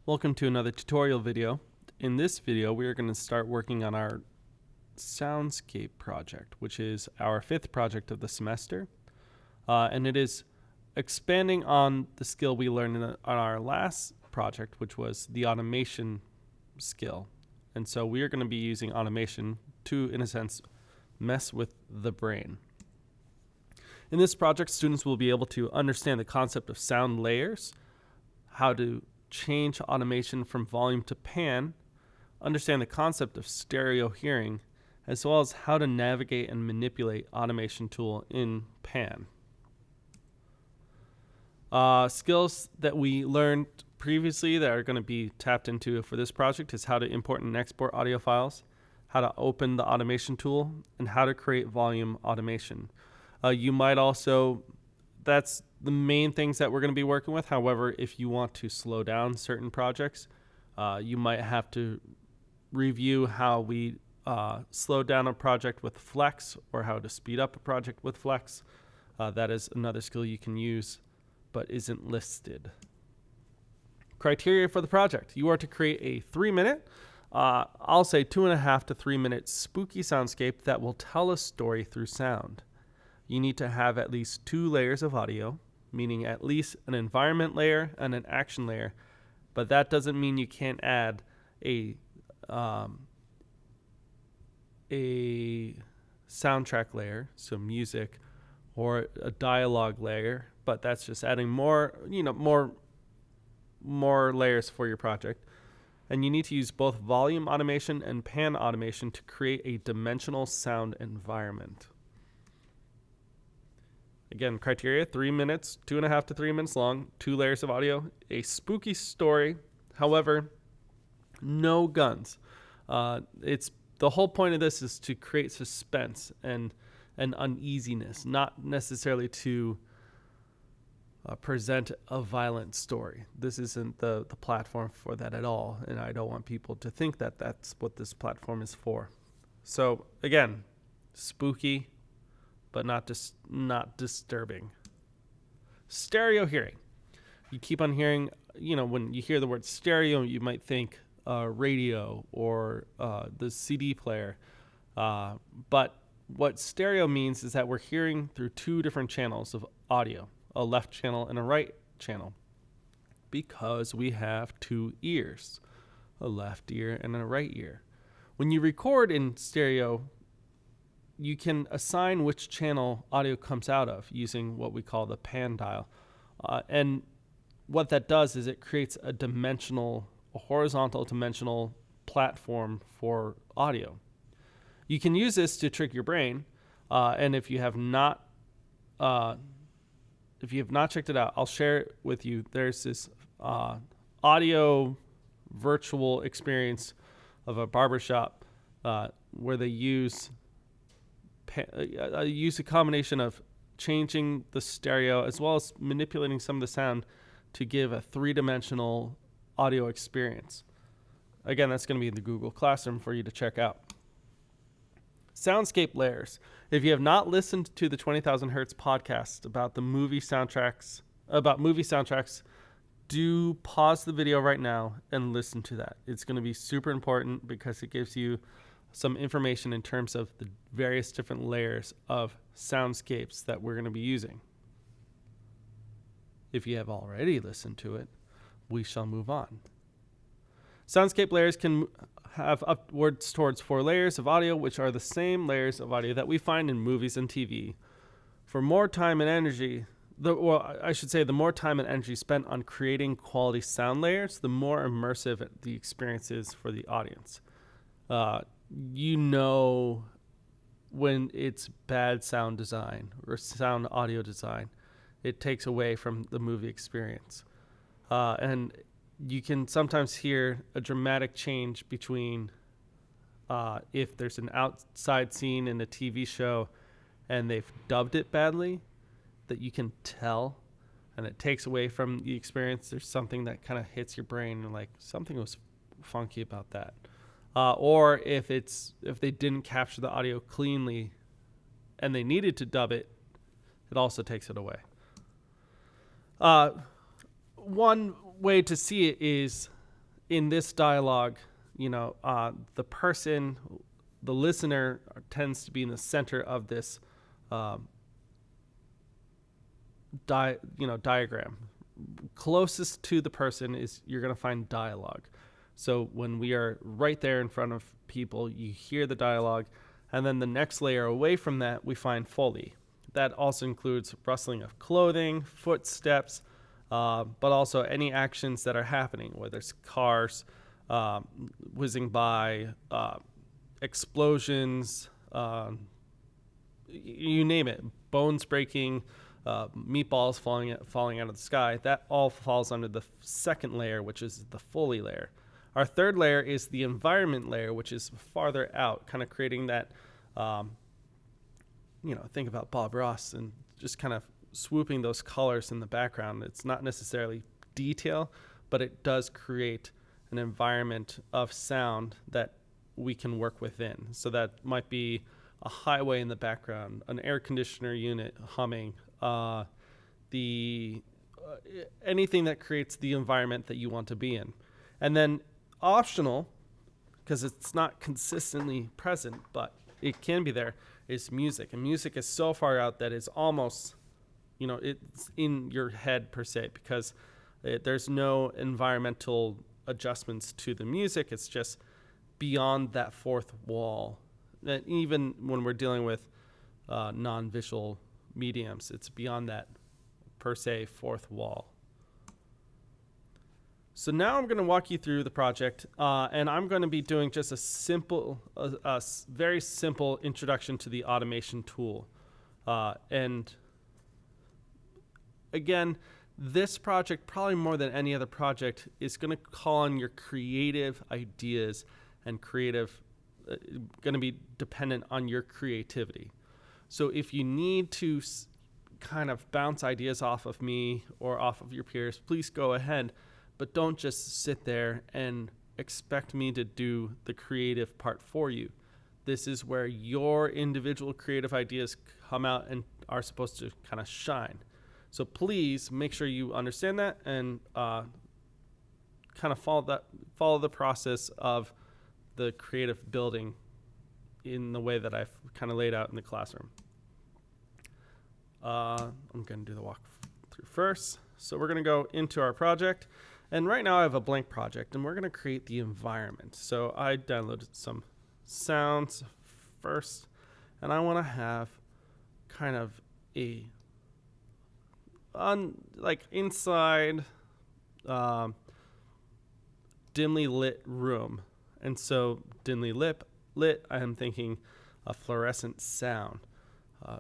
Welcome to another tutorial video. In this video, we are going to start working on our Soundscape project, which is our 5th project of the semester. And it is expanding on the skill we learned on our last project, which was the automation skill. And so we are going to be using automation to, in a sense, mess with the brain. In this project, students will be able to understand the concept of sound layers, how to change automation from volume to pan, understand the concept of stereo hearing, as well as how to navigate and manipulate automation tool in pan. Skills that we learned previously that are going to be tapped into for this project is how to import and export audio files, how to open the automation tool, and how to create volume automation. You might also, that's the main things that we're going to be working with. However, if you want to slow down certain projects, you might have to review how we slow down a project with Flex or how to speed up a project with Flex. That is another skill you can use, but isn't listed. Criteria for the project. You are to create a 3-minute, I'll say 2.5 to 3 minute spooky soundscape that will tell a story through sound. You need to have at least 2 layers of audio, meaning at least an environment layer and an action layer, but that doesn't mean you can't add a soundtrack layer, so music, or a dialogue layer, but that's just adding more layers for your project. And you need to use both volume automation and pan automation to create a dimensional sound environment. Again, criteria, 3 minutes, 2.5 to 3 minutes long, 2 layers of audio, a spooky story. However, no guns. It's the whole point of this is to create suspense and uneasiness, not necessarily to present a violent story. This isn't the platform for that at all, and I don't want people to think that that's what this platform is for. So again, spooky, but not disturbing. Stereo hearing. You keep on hearing, when you hear the word stereo, you might think radio or the CD player. But what stereo means is that we're hearing through 2 different channels of audio, a left channel and a right channel, because we have 2 ears, a left ear and a right ear. When you record in stereo, you can assign which channel audio comes out of using what we call the pan dial. And what that does is it creates a horizontal dimensional platform for audio. You can use this to trick your brain. And if you have not checked it out, I'll share it with you. There's this audio virtual experience of a barbershop where they use a combination of changing the stereo as well as manipulating some of the sound to give a 3-dimensional audio experience. Again, that's going to be in the Google Classroom for you to check out. Soundscape Layers. If you have not listened to the 20,000 Hertz podcast about movie soundtracks, do pause the video right now and listen to that. It's going to be super important because it gives you some information in terms of the various different layers of soundscapes that we're going to be using. If you have already listened to it, we shall move on. Soundscape layers can have upwards towards 4 layers of audio, which are the same layers of audio that we find in movies and TV. For more time and energy, the more time and energy spent on creating quality sound layers, the more immersive the experience is for the audience. When it's bad sound design or sound audio design, it takes away from the movie experience. And you can sometimes hear a dramatic change between if there's an outside scene in a TV show and they've dubbed it badly, that you can tell, and it takes away from the experience. There's something that kind of hits your brain and like something was funky about that. Or if they didn't capture the audio cleanly and they needed to dub it, it also takes it away. One way to see it is in this dialogue, the person, the listener tends to be in the center of this diagram. Closest to the person is you're going to find dialogue. So when we are right there in front of people, you hear the dialogue, and then the next layer away from that, we find Foley. That also includes rustling of clothing, footsteps, but also any actions that are happening, whether it's cars whizzing by, explosions, you name it, bones breaking, meatballs falling out of the sky. That all falls under the second layer, which is the Foley layer. Our third layer is the environment layer, which is farther out, kind of creating that, think about Bob Ross and just kind of swooping those colors in the background. It's not necessarily detail, but it does create an environment of sound that we can work within. So that might be a highway in the background, an air conditioner unit humming, anything that creates the environment that you want to be in. And then optional, because it's not consistently present, but it can be there, is music. And music is so far out that it's almost, it's in your head per se, because there's no environmental adjustments to the music. It's just beyond that fourth wall. And even when we're dealing with non-visual mediums, it's beyond that per se fourth wall. So now I'm going to walk you through the project, and I'm going to be doing just a very simple introduction to the automation tool. And again, this project, probably more than any other project, is going to call on your creative ideas and going to be dependent on your creativity. So if you need to kind of bounce ideas off of me or off of your peers, please go ahead. But don't just sit there and expect me to do the creative part for you. This is where your individual creative ideas come out and are supposed to kind of shine. So please make sure you understand that and kind of follow the process of the creative building in the way that I've kind of laid out in the classroom. I'm going to do the walkthrough first. So we're going to go into our project. And right now I have a blank project, and we're going to create the environment. So I downloaded some sounds first, and I want to have kind of a inside dimly lit room. And so dimly lit, I am thinking a fluorescent sound.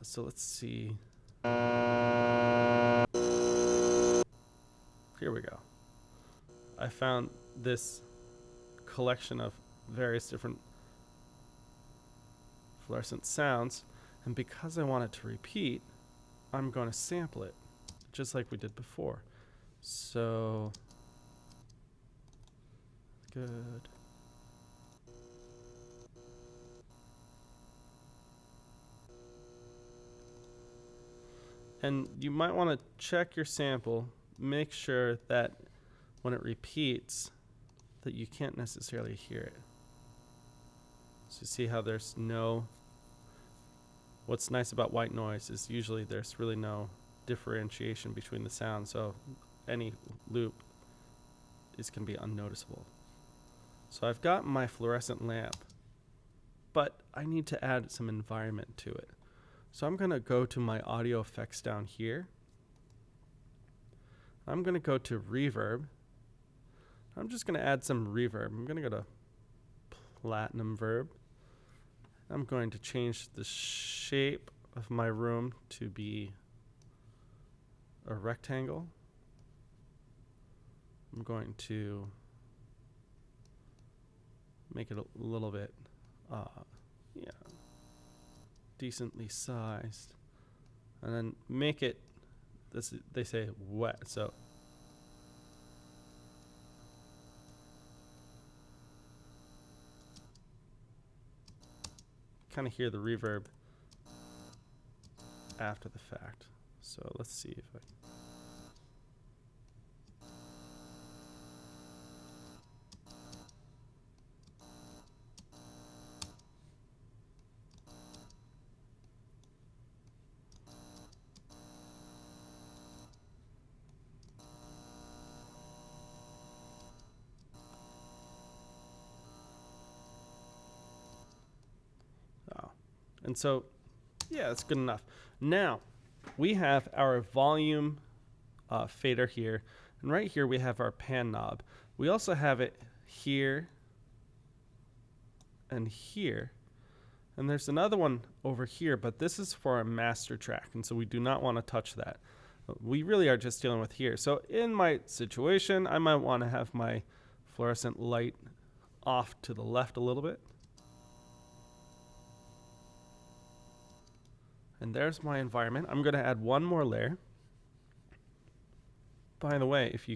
So let's see. Here we go. I found this collection of various different fluorescent sounds, and because I want it to repeat, I'm going to sample it, just like we did before. So, good. And you might want to check your sample, make sure that when it repeats, that you can't necessarily hear it. So see how there's what's nice about white noise is usually there's really no differentiation between the sounds, so any loop can be unnoticeable. So I've got my fluorescent lamp, but I need to add some environment to it. So I'm going to go to my audio effects down here. I'm going to go to reverb. I'm just going to add some reverb. I'm going to go to platinum verb. I'm going to change the shape of my room to be a rectangle. I'm going to make it a little bit, decently sized. And then make it, they say wet, so kind of hear the reverb after the fact. So let's see if And so, yeah, that's good enough. Now, we have our volume fader here. And right here we have our pan knob. We also have it here and here. And there's another one over here, but this is for a master track. And so we do not want to touch that. We really are just dealing with here. So in my situation, I might want to have my fluorescent light off to the left a little bit. And there's my environment. I'm going to add one more layer. By the way, if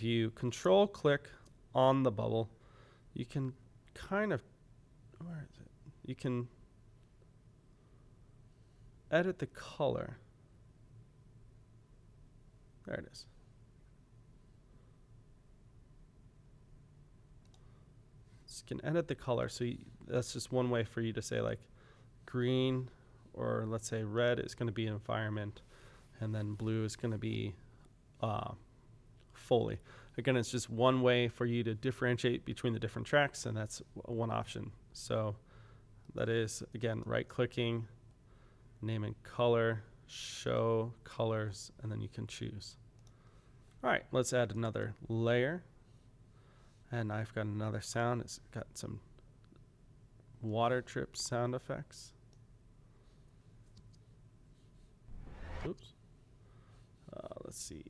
you control click on the bubble, you can kind of, where is it? You can edit the color. There it is. So you can edit the color. So that's just one way for you to say like green, or let's say red is going to be environment, and then blue is going to be Foley. Again, it's just one way for you to differentiate between the different tracks, and that's one option. So that is, again, right-clicking, name and color, show colors, and then you can choose. All right, let's add another layer. And I've got another sound. It's got some water drip sound effects. Oops. Let's see.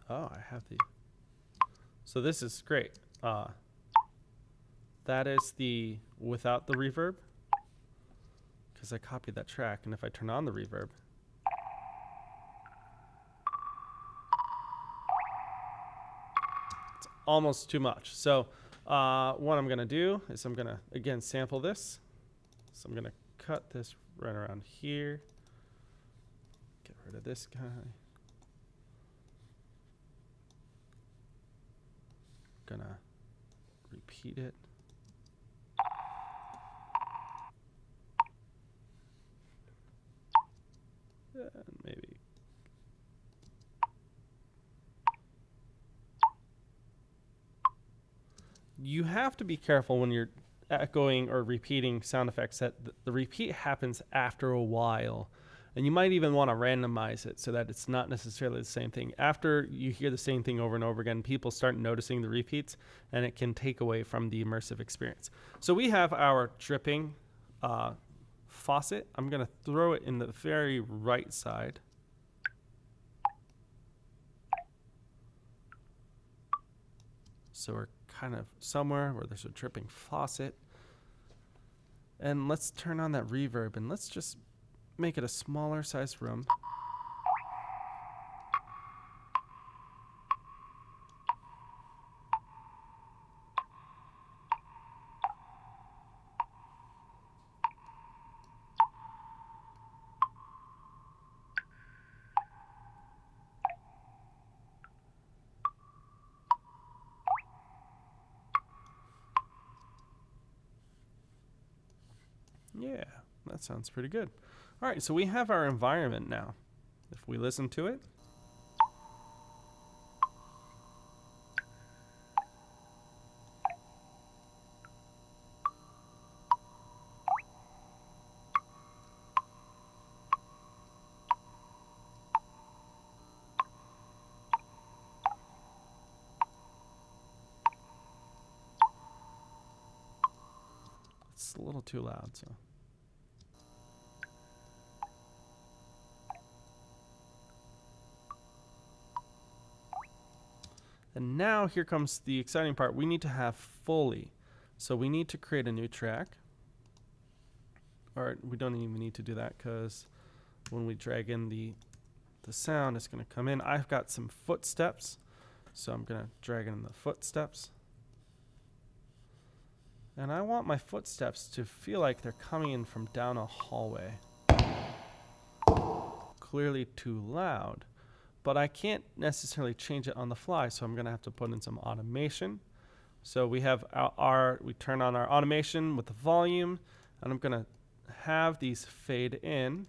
Oh, I have the. So this is great. That is the without the reverb, because I copied that track. And if I turn on the reverb, it's almost too much. So what I'm going to do is I'm going to, again, sample this. So I'm going to cut this right around here. Get rid of this guy. Gonna repeat it. And maybe you have to be careful when you're echoing or repeating sound effects that the repeat happens after a while. And you might even want to randomize it so that it's not necessarily the same thing. After you hear the same thing over and over again, people start noticing the repeats, and it can take away from the immersive experience. So we have our dripping faucet. I'm going to throw it in the very right side. So we're kind of somewhere where there's a dripping faucet. And let's turn on that reverb, and let's just make it a smaller size room. Yeah, that sounds pretty good. All right, so we have our environment now. If we listen to it. It's a little too loud, so. And now here comes the exciting part. We need to have Foley. So we need to create a new track. Or we don't even need to do that, because when we drag in the sound, it's going to come in. I've got some footsteps. So I'm going to drag in the footsteps. And I want my footsteps to feel like they're coming in from down a hallway. Clearly too loud. But I can't necessarily change it on the fly, so I'm going to have to put in some automation. So we have we turn on our automation with the volume, and I'm going to have these fade in.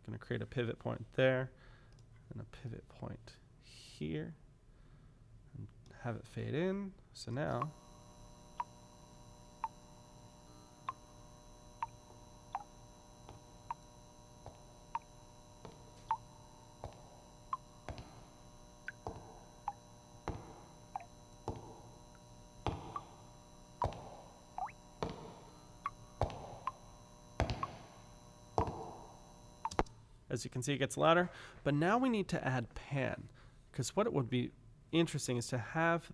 going to create a pivot point there and a pivot point here and have it fade in. So now as you can see, it gets louder. But now we need to add pan, because what it would be interesting is to have,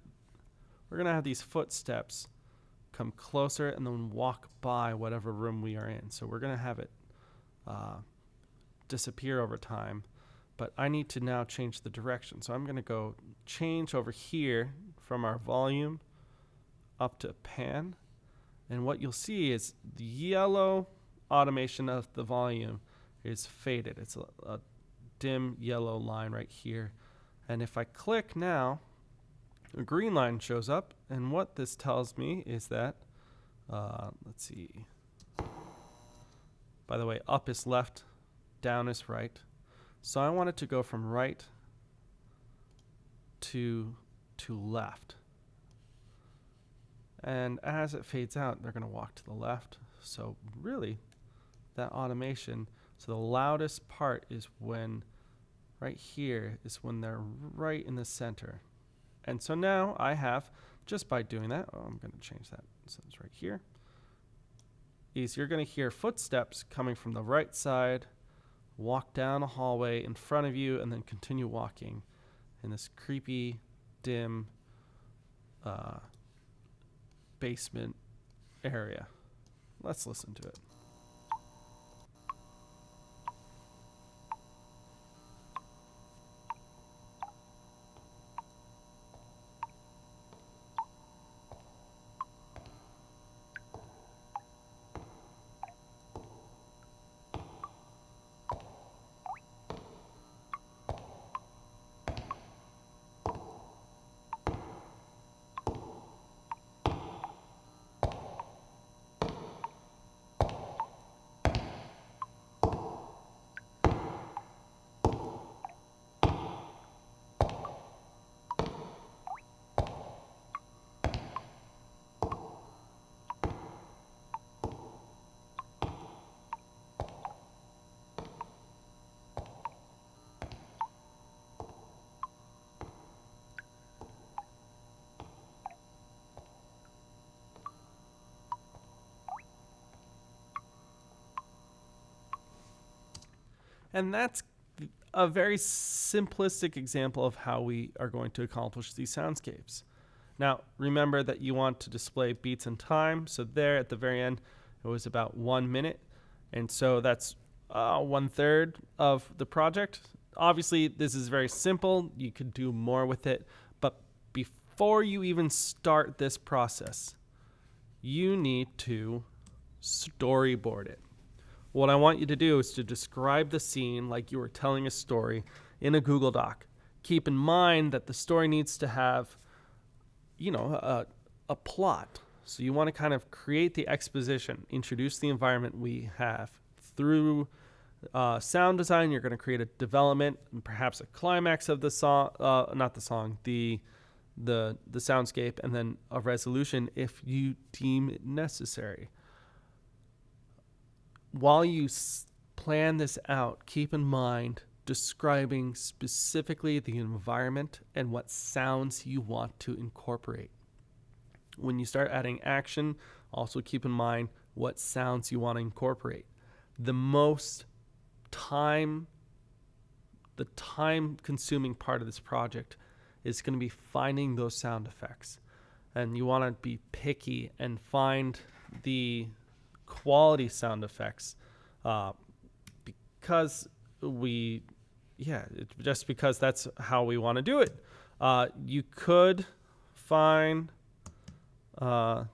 we're going to have these footsteps come closer and then walk by whatever room we are in. So we're going to have it disappear over time. But I need to now change the direction. So I'm going to go change over here from our volume up to pan. And what you'll see is the yellow automation of the volume is faded. It's a dim yellow line right here. And if I click now, a green line shows up. And what this tells me is that, let's see. By the way, up is left, down is right. So I want it to go from right to left. And as it fades out, they're going to walk to the left. So really, that automation, so the loudest part is when, right here, is when they're right in the center. And so now I have, just by doing that, I'm going to change that, so it's right here, is you're going to hear footsteps coming from the right side, walk down a hallway in front of you, and then continue walking in this creepy, dim basement area. Let's listen to it. And that's a very simplistic example of how we are going to accomplish these soundscapes. Now, remember that you want to display beats and time. So there at the very end, it was about 1 minute. And so that's 1/3 of the project. Obviously, this is very simple. You could do more with it. But before you even start this process, you need to storyboard it. What I want you to do is to describe the scene like you were telling a story in a Google Doc. Keep in mind that the story needs to have, a plot. So you want to kind of create the exposition, introduce the environment we have. Through sound design, you're going to create a development and perhaps a climax of the song, the soundscape, and then a resolution if you deem it necessary. While you plan this out, keep in mind describing specifically the environment and what sounds you want to incorporate. When you start adding action, also keep in mind what sounds you want to incorporate. The time-consuming part of this project is going to be finding those sound effects. And you want to be picky and find the quality sound effects because that's how we want to do it. You could find there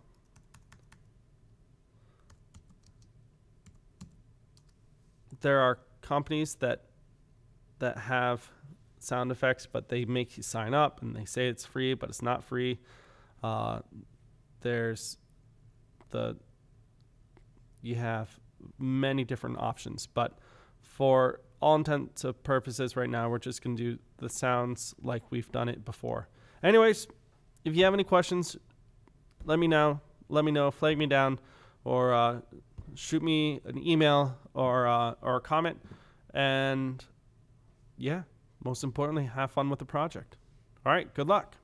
are companies that have sound effects, but they make you sign up and they say it's free, but it's not free. You have many different options, but for all intents and purposes right now, we're just going to do the sounds like we've done it before. Anyways, if you have any questions, let me know. Flag me down, or shoot me an email or a comment. And yeah, most importantly, have fun with the project. All right, good luck.